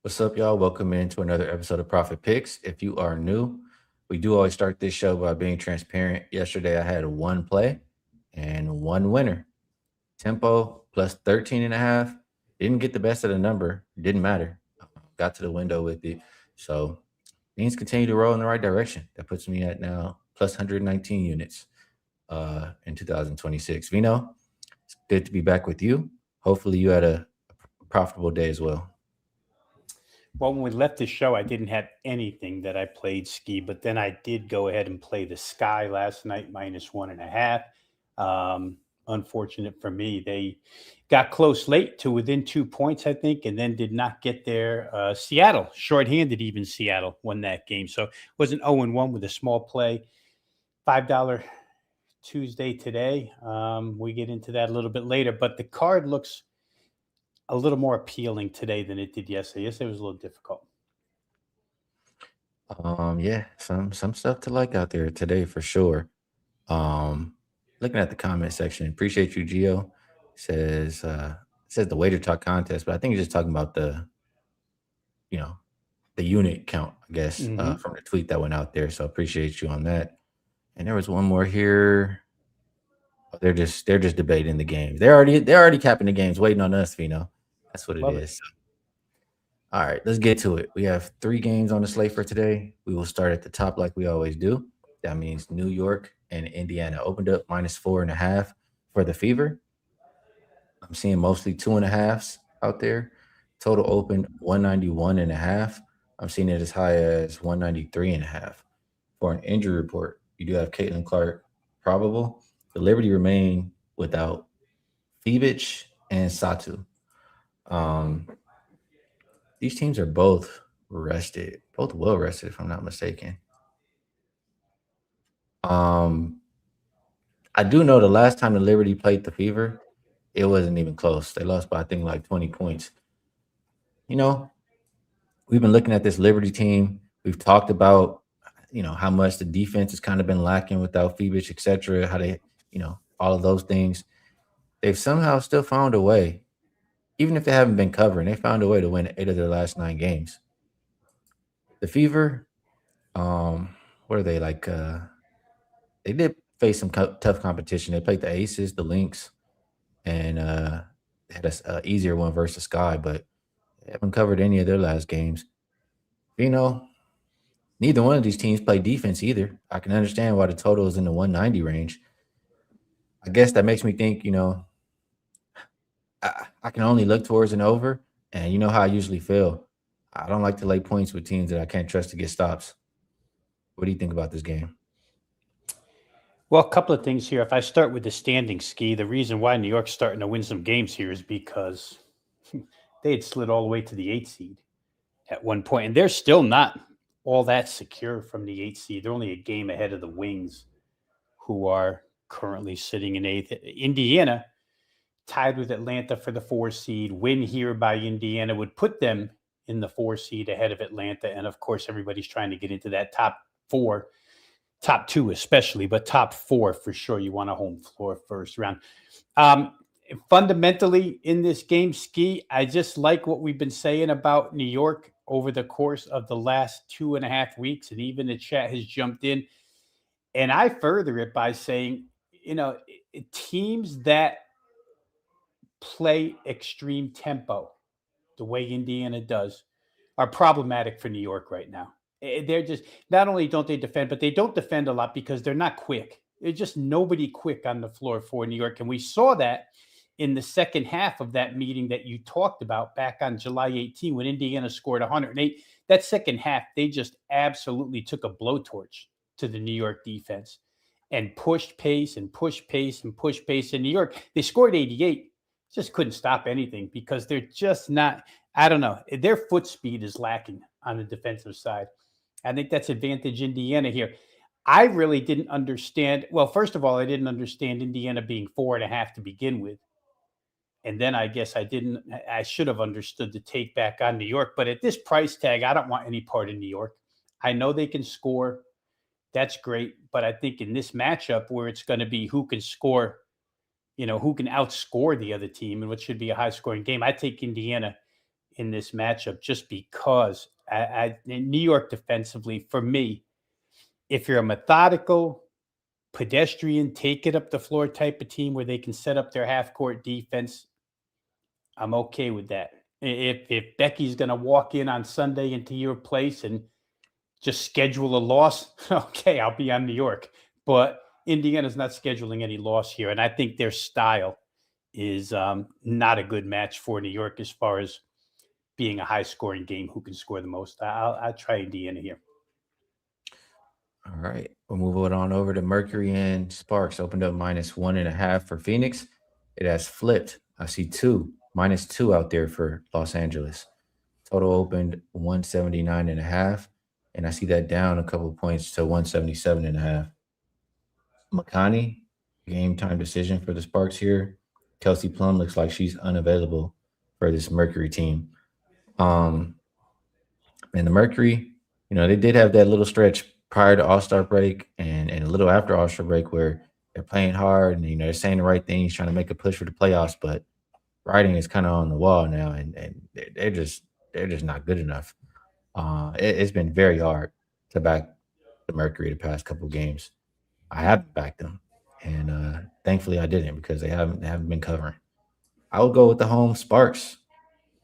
What's up, y'all? Welcome into another episode of Profit Picks. If you are new, we do always start this show by being transparent. Yesterday, I had one play and one winner. Tempo plus 13 and a half. Didn't get the best of the number. Didn't matter. Got to the window with it. So things continue to roll in the right direction. That puts me at now plus 119 units in 2026. Vino, it's good to be back with you. Hopefully, you had a profitable day as well. Well, when we left the show, I didn't have anything that I played Skee, but then I did go ahead and play the Sky last night, -1.5. Unfortunate for me, they got close late to within 2 points, I think, and then did not get there. Seattle, shorthanded, even Seattle won that game. So it was an 0-1 with a small play. $5 Tuesday today. We get into that a little bit later, but the card looks a little more appealing today than it did yesterday. Yesterday was a little difficult. Yeah, some stuff to like out there today for sure. Um, Looking at the comment section, appreciate you, Gio. Says the wager talk contest, but I think he's just talking about you know the unit count, I guess, Hmm. from the tweet that went out there. So appreciate you on that. And there was one more here. Oh, they're just debating the games. They're already capping the games, waiting on us, Vino. That's what it Love it. is. All right, let's get to it. We have three games on the slate for today. We will start at the top like we always do. That means New York and Indiana opened up -4.5 for the Fever. I'm seeing mostly 2.5s out there. Total open 191.5. I'm seeing it as high as 193.5. For an injury report, you do have Caitlin Clark probable. The Liberty remain without Fevich and Satu. Um, these teams are both rested, both well rested, if I'm not mistaken. Um, I do know the last time the Liberty played the Fever, it wasn't even close. They lost by I think like 20 points. You know, we've been looking at this Liberty team. We've talked about how much the defense has kind of been lacking without Phoebus, etc. How they, all of those things. They've somehow still found a way, even if they haven't been covering. They found a way to win 8 of their last 9 games. The Fever, um, what are they like? They did face some tough competition. They played the Aces, the Lynx, and they had a easier one versus Sky, but they haven't covered any of their last games. You know, neither one of these teams play defense either. I can understand why the total is in the 190 range. I guess that makes me think, I can only look towards an over, and you know how I usually feel. I don't like to lay points with teams that I can't trust to get stops. What do you think about this game? Well, a couple of things here. If I start with the standing Ski, the reason why New York's starting to win some games here is because they had slid all the way to the 8 seed at one point, and they're still not all that secure from the 8 seed. They're only a game ahead of the Wings, who are currently sitting in eighth. Indiana tied with Atlanta for the 4 seed. Win here by Indiana would put them in the 4 seed ahead of Atlanta. And of course, everybody's trying to get into that top four, top two especially, but top four for sure. You want a home floor first round. Um, Fundamentally in this game, Ski, I just like what we've been saying about New York over the course of the last 2.5 weeks. And even the chat has jumped in. And I further it by saying, teams that play extreme tempo the way Indiana does are problematic for New York right now. They're just not only don't they defend, but they don't defend a lot because they're not quick. There's just nobody quick on the floor for New York. And we saw that in the second half of that meeting that you talked about back on July 18 when Indiana scored 108. That second half, they just absolutely took a blowtorch to the New York defense and pushed pace and pushed pace and pushed pace in New York. They scored 88, just couldn't stop anything because they're just not, I don't know, their foot speed is lacking on the defensive side. I think that's advantage Indiana here. I really didn't understand. Well, first of all, I didn't understand Indiana being 4.5 to begin with. And then I guess I should have understood the take back on New York. But at this price tag, I don't want any part of New York. I know they can score. That's great. But I think in this matchup where it's going to be who can score, who can outscore the other team and what should be a high scoring game, I take Indiana in this matchup just because in New York defensively, for me, if you're a methodical, pedestrian, take it up the floor type of team where they can set up their half court defense, I'm okay with that. If Becky's going to walk in on Sunday into your place and just schedule a loss, okay, I'll be on New York. But Indiana's not scheduling any loss here, and I think their style is not a good match for New York as far as being a high scoring game. Who can score the most? I'll try Indiana here. All right. We'll move it on over to Mercury and Sparks. Opened up -1.5 for Phoenix. It has flipped. I see two, -2 out there for Los Angeles. Total opened 179.5. And I see that down a couple of points to 177.5. Makani, game time decision for the Sparks here. Kelsey Plum looks like she's unavailable for this Mercury team. Um, and the Mercury, they did have that little stretch prior to All Star break and a little after All Star break where they're playing hard and they're saying the right things, trying to make a push for the playoffs, but writing is kind of on the wall now, and they're just not good enough. It's been very hard to back the Mercury the past couple games. I haven't backed them, and thankfully I didn't because they haven't been covering. I would go with the home Sparks.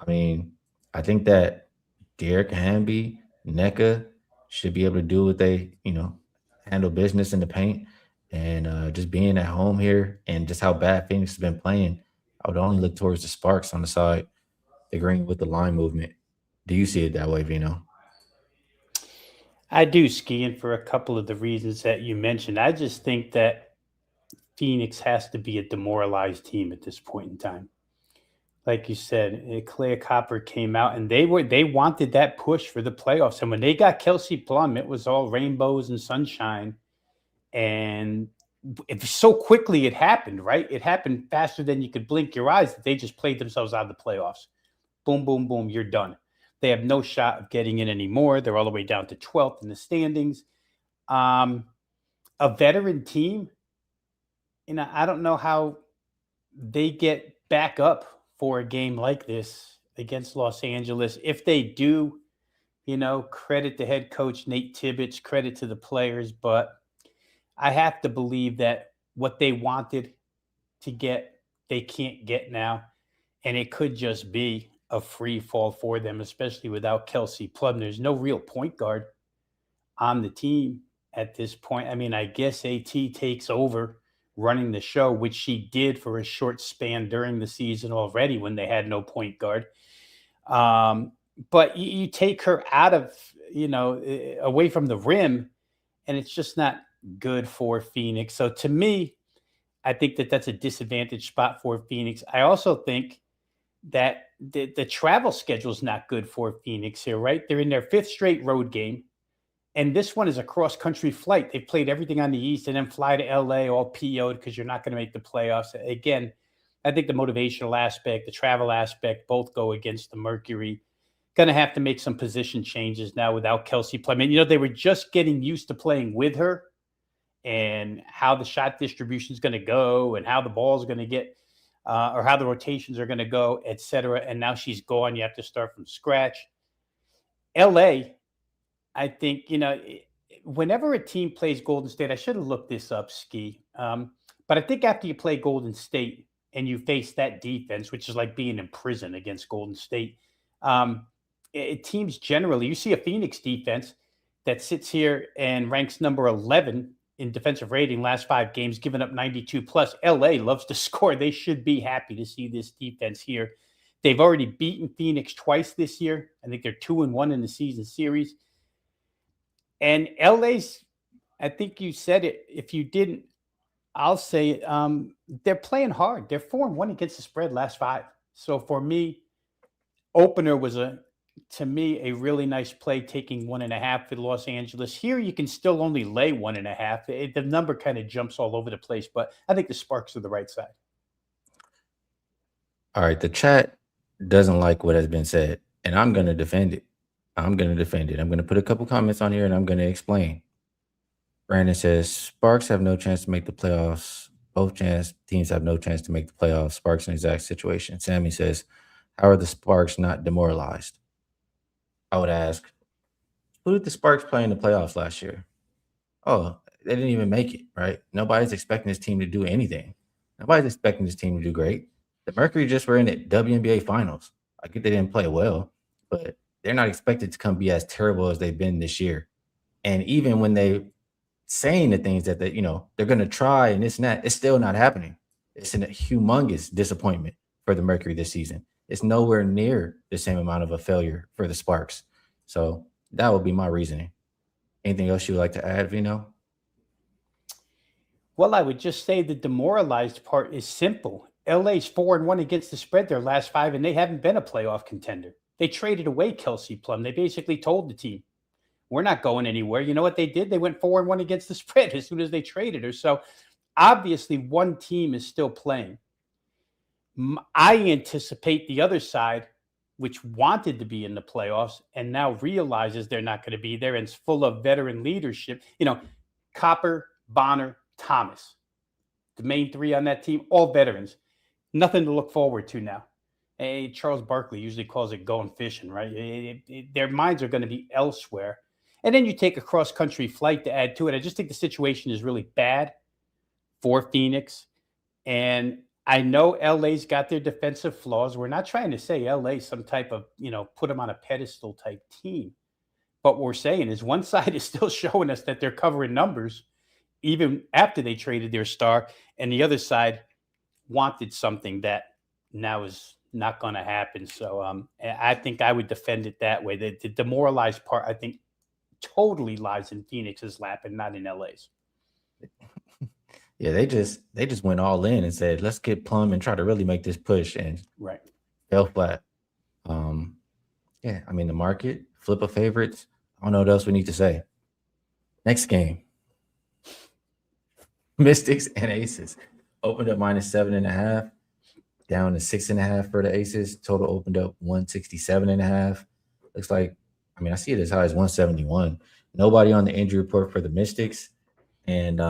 I mean, I think that Derek Hamby, NECA should be able to do what they handle business in the paint. And just being at home here and just how bad Phoenix has been playing, I would only look towards the Sparks on the side, agreeing with the line movement. Do you see it that way, Vino? I do, skiing for a couple of the reasons that you mentioned. I just think that Phoenix has to be a demoralized team at this point in time. Like you said, Clay Copper came out and they wanted that push for the playoffs. And when they got Kelsey Plum, it was all rainbows and sunshine. And so quickly it happened, right? It happened faster than you could blink your eyes. That they just played themselves out of the playoffs. Boom, boom, boom, you're done. They have no shot of getting in anymore. They're all the way down to 12th in the standings. Um, a veteran team, I don't know how they get back up for a game like this against Los Angeles. If they do, credit to head coach Nate Tibbetts, credit to the players, but I have to believe that what they wanted to get, they can't get now. And it could just be a free fall for them, especially without Kelsey Plum. There's no real point guard on the team at this point. I mean, I guess AT takes over running the show, which she did for a short span during the season already when they had no point guard. But you take her out of, away from the rim, and it's just not good for Phoenix. So to me, I think that that's a disadvantage spot for Phoenix. I also think that the travel schedule is not good for Phoenix here, right? They're in their fifth straight road game. And this one is a cross country flight. They've played everything on the East and then fly to LA all PO'd because you're not going to make the playoffs. Again, I think the motivational aspect, the travel aspect, both go against the Mercury. Going to have to make some position changes now without Kelsey Plum. And, they were just getting used to playing with her and how the shot distribution is going to go and how the ball is going to get or how the rotations are going to go, et cetera. And now she's gone. You have to start from scratch. LA, I think, whenever a team plays Golden State, I should have looked this up, Skee. But I think after you play Golden State and you face that defense, which is like being in prison against Golden State, teams generally, you see a Phoenix defense that sits here and ranks number 11 in defensive rating last 5 games, giving up 92 plus. LA loves to score. They should be happy to see this defense here. They've already beaten Phoenix twice this year. I think they're 2-1 in the season series. And LA's, I think you said it. If you didn't, I'll say it. They're playing hard. They're 4-1 against the spread last 5. So for me, opener was to me, a really nice play, taking 1.5 for Los Angeles. Here, you can still only lay 1.5. The number kind of jumps all over the place, but I think the Sparks are the right side. All right. The chat doesn't like what has been said, and I'm going to defend it. I'm going to defend it. I'm going to put a couple comments on here, and I'm going to explain. Brandon says Sparks have no chance to make the playoffs. Both teams have no chance to make the playoffs. Sparks in exact situation. Sammy says How are the Sparks not demoralized? I would ask, who did the Sparks play in the playoffs last year? Oh, they didn't even make it, right? Nobody's expecting this team to do anything. Nobody's expecting this team to do great. The Mercury just were in the WNBA finals. I get they didn't play well, but they're not expected to come be as terrible as they've been this year. And even when they saying the things that they're going to try and this and that, it's still not happening. It's a humongous disappointment for the Mercury this season. It's nowhere near the same amount of a failure for the Sparks. So that would be my reasoning. Anything else you would like to add, Vino? Well, I would just say the demoralized part is simple. LA's 4-1 against the spread their last five, and they haven't been a playoff contender. They traded away Kelsey Plum. They basically told the team, we're not going anywhere. You know what they did? They went 4-1 against the spread as soon as they traded her. So obviously, one team is still playing. I anticipate the other side, which wanted to be in the playoffs and now realizes they're not going to be there and is full of veteran leadership. Copper, Bonner, Thomas, the main three on that team, all veterans. Nothing to look forward to now. Hey, Charles Barkley usually calls it going fishing, right? Their minds are going to be elsewhere. And then you take a cross-country flight to add to it. I just think the situation is really bad for Phoenix. And I know LA's got their defensive flaws. We're not trying to say LA some type of, put them on a pedestal type team. But what we're saying is one side is still showing us that they're covering numbers even after they traded their star, and the other side wanted something that now is not going to happen. So I think I would defend it that way. The demoralized part, I think, totally lies in Phoenix's lap and not in LA's. Yeah, they just went all in and said, let's get Plum and try to really make this push and Right. fell flat. Um, yeah, I mean the market, flip of favorites. I don't know what else we need to say. Next game. Mystics and Aces. Opened up -7.5, down to 6.5 for the Aces. Total opened up 167.5. Looks like, I mean, I see it as high as 171. Nobody on the injury report for the Mystics. And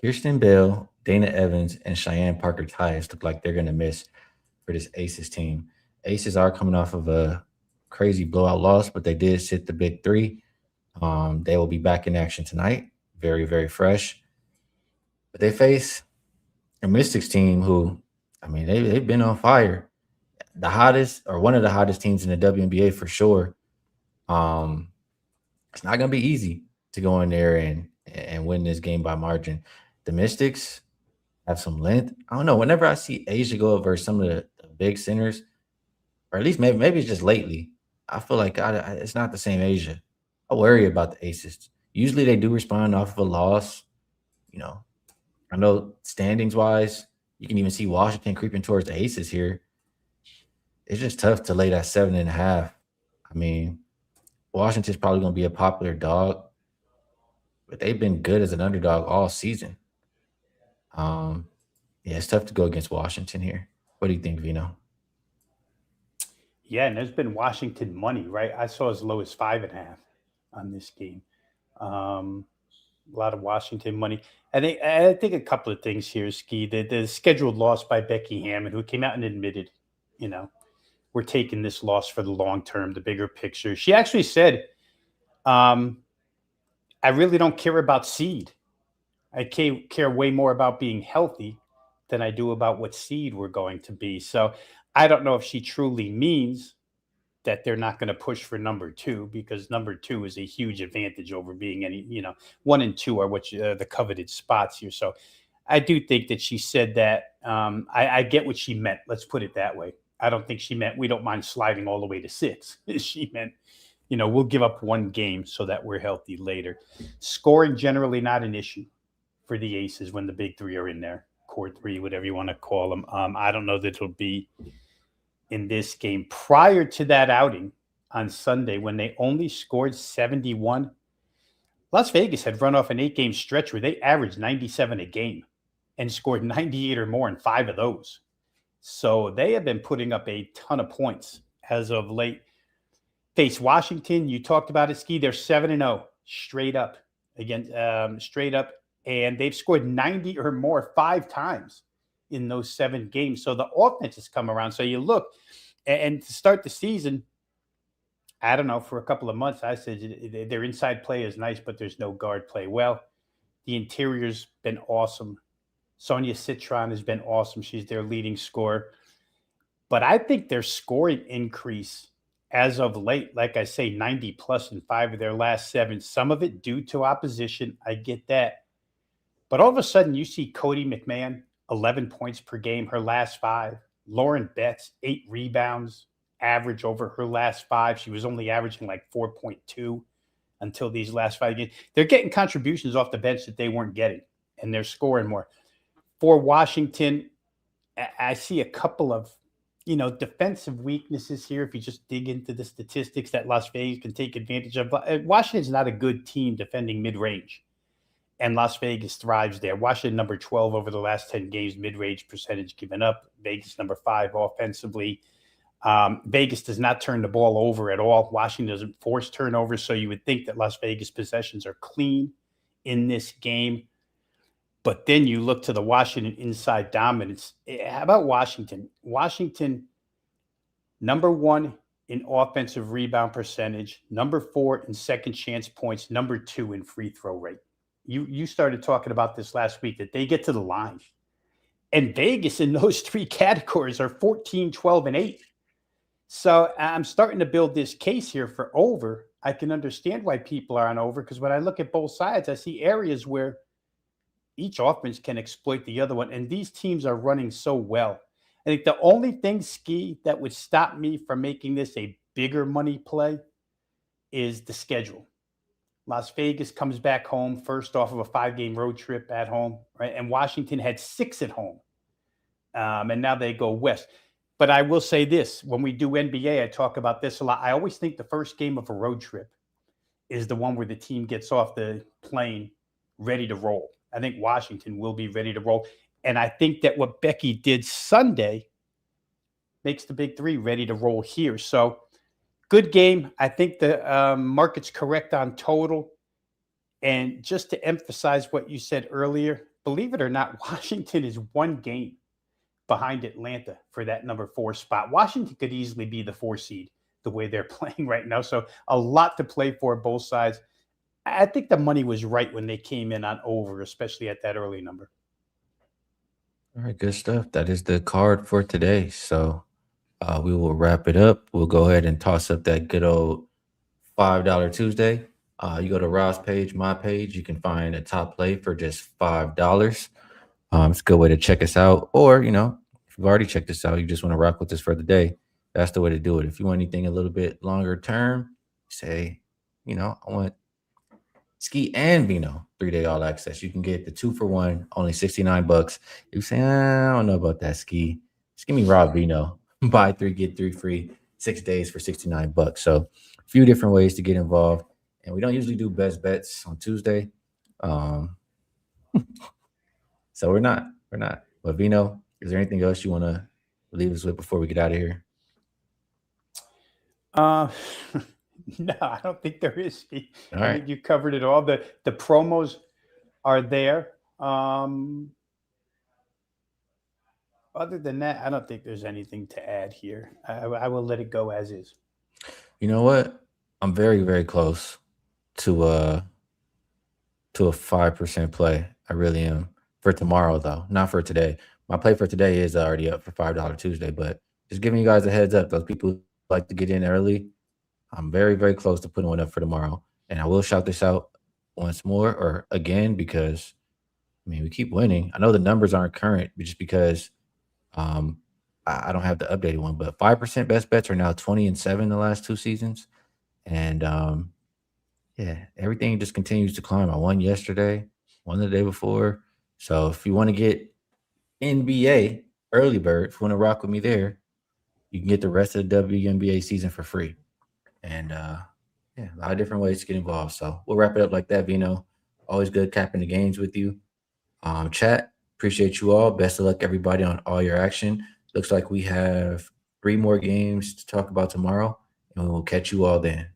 Kirsten Bell, Dana Evans, and Cheyenne Parker Tyus look like they're going to miss for this Aces team. Aces are coming off of a crazy blowout loss, but they did sit the big three. They will be back in action tonight. Very, very fresh. But they face a Mystics team who, I mean, they've been on fire. The hottest, or one of the hottest teams in the WNBA for sure. Um, it's not going to be easy to go in there and win this game by margin. The Mystics have some length. I don't know. Whenever I see Asia go over some of the big centers, or at least maybe it's just lately, I feel like it's not the same Asia. I worry about the Aces. Usually they do respond off of a loss. You know, I know standings wise, you can even see Washington creeping towards the Aces here. It's just tough to lay that 7.5. I mean, Washington's probably going to be a popular dog, but they've been good as an underdog all season. Um, yeah, it's tough to go against Washington here. What do you think, Vino? Yeah, and there's been Washington money, right? I saw as low as 5.5 on this game. Um, a lot of Washington money. I think a couple of things here, Ski. The scheduled loss by Becky Hammond, who came out and admitted, you know, we're taking this loss for the long term, the bigger picture. She actually said, um, I really don't care about seed. I care way more about being healthy than I do about what seed we're going to be. So I don't know if she truly means that they're not going to push for number two, because number two is a huge advantage over being one and two are the coveted spots here. So I do think that she said that. I get what she meant. Let's put it that way. I don't think she meant we don't mind sliding all the way to six. She meant, we'll give up one game so that we're healthy later. Scoring generally not an issue for the Aces when the big three are in there, core three, whatever you want to call them. I don't know that it'll be in this game. Prior to that outing on Sunday, when they only scored 71, Las Vegas had run off an 8-game stretch where they averaged 97 a game and scored 98 or more in 5 of those. So they have been putting up a ton of points as of late. Face Washington, you talked about it, Ski. They're 7-0 straight up against straight up, and they've scored 90 or more 5 times in those 7 games. So the offense has come around. So you look, and to start the season, I don't know, for a couple of months, I said their inside play is nice, but there's no guard play. Well, the interior's been awesome. Sonia Citron has been awesome. She's their leading scorer. But I think their scoring increase as of late, like I say, 90 plus in 5 of their last 7, some of it due to opposition. I get that. But all of a sudden, you see Cody McMahon, 11 points per game, her last 5. Lauren Betts, 8 rebounds, average over her last 5. She was only averaging like 4.2 until these last 5 games. They're getting contributions off the bench that they weren't getting, and they're scoring more. For Washington, I see a couple of defensive weaknesses here. If you just dig into the statistics that Las Vegas can take advantage of, Washington's not a good team defending mid-range, and Las Vegas thrives there. Washington number 12 over the last 10 games, mid-range percentage given up. Vegas number 5 offensively. Vegas does not turn the ball over at all. Washington doesn't force turnovers, so you would think that Las Vegas possessions are clean in this game. But then you look to the Washington inside dominance. How about Washington? Washington, number 1 in offensive rebound percentage, number 4 in second chance points, number 2 in free throw rate. You started talking about this last week, that they get to the line. And Vegas in those 3 categories are 14, 12, and 8. So I'm starting to build this case here for over. I can understand why people are on over, because when I look at both sides, I see areas where each offense can exploit the other one. And these teams are running so well. I think the only thing, Skee, that would stop me from making this a bigger money play is the schedule. Las Vegas comes back home first off of a 5-game road trip at home, right? And Washington had 6 at home. And now they go west. But I will say this, when we do NBA, I talk about this a lot. I always think the first game of a road trip is the one where the team gets off the plane ready to roll. I think Washington will be ready to roll. And I think that what Becky did Sunday makes the big 3 ready to roll here. So good game. I think the market's correct on total. And just to emphasize what you said earlier, believe it or not, Washington is 1 game behind Atlanta for that number 4 spot. Washington could easily be the 4 seed the way they're playing right now. So a lot to play for both sides. I think the money was right when they came in on over, especially at that early number. All right, good stuff. That is the card for today. So we will wrap it up. We'll go ahead and toss up that good old $5 Tuesday. You go to Rob's page, my page. You can find a top play for just $5. It's a good way to check us out. Or, if you've already checked us out, you just want to rock with us for the day, that's the way to do it. If you want anything a little bit longer term, say, I want Skee and Veno 3-day all access. You can get the 2 for 1, only $69. You say, I don't know about that, Skee. Just give me Rob Veno. Buy 3, get 3 free, 6 days for $69. So a few different ways to get involved. And we don't usually do best bets on Tuesday. So we're not. But Veno, is there anything else you want to leave us with before we get out of here? No, I don't think there is. All I right. think you covered it all. The promos are there. Other than that, I don't think there's anything to add here. I will let it go as is. You know what? I'm very, very close to a 5% play. I really am. For tomorrow, though, not for today. My play for today is already up for $5 Tuesday, but just giving you guys a heads up. Those people who like to get in early, I'm very, very close to putting one up for tomorrow. And I will shout this out once more or again because, we keep winning. I know the numbers aren't current just because I don't have the updated one, but 5% best bets are now 20-7 the last 2 seasons. And yeah, everything just continues to climb. I won yesterday, won the day before. So if you want to get NBA early bird, if you want to rock with me there, you can get the rest of the WNBA season for free. And yeah, a lot of different ways to get involved. So we'll wrap it up like that, Vino. Always good capping the games with you. Chat, appreciate you all. Best of luck, everybody, on all your action. Looks like we have 3 more games to talk about tomorrow, and we will catch you all then.